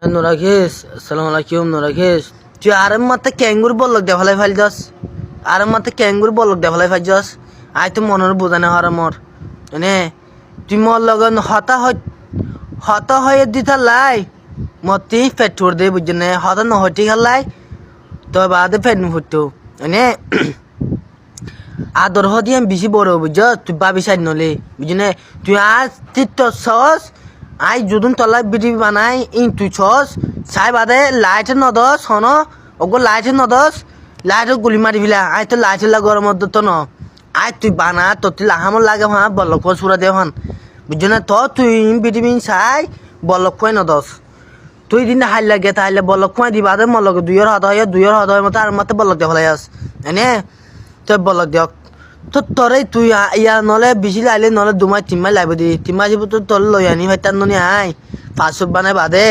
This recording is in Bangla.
Nurakis, assalamualaikum Nurakis. তুই আরে মাতে ক্যাঙ্গুর বলক দেখালাই ফাইল যাস আরে মাতে ক্যাঙ্গুর বলক দেখালাই ফাইল যাস আই তো মনের বোঝানে হর মর এনে তুই মর লগন হতা হয়ে দিতা লাই মতি পেট্রোল দে বুঝনে হতা নহটি খালাই তো বাদে পেট ফুটো এনে আদর হদি আমি বেশি বড় বুঝছ তুই ভাবি সাইড নলে বুঝনে তুই আজ তিত সস আই যদুন তলা বিড়ি বানাই ইন তুই ছস চাই বাদে লাইট নদস হন ওগো লাইট নদস লাইট গুলি মারি ফিলা আই তো লাইট লাগর মধ্যে তো ন আই তুই বানা তো তুই লাহামর লাগে হা বলক সুরা দে হন বুঝনে তো তুই বিড়ি বিন চাই বলক কই নদস তুই দিন হাইল লাগে তাইলে বলক কই দিবা দে মলক দুইয়ের হদ হয় মতো আর মতে বলক দে ফলাই আস এনে তুই বলক দিয়ক তো তরে তুই ইয়া নলে বেশি লাইলে নলে দুমাই তিনমাই লাইব দি তিনমাই যাব তো তোর লই আনি ভাই তার ননি আই পাঁচ বানাই বাদে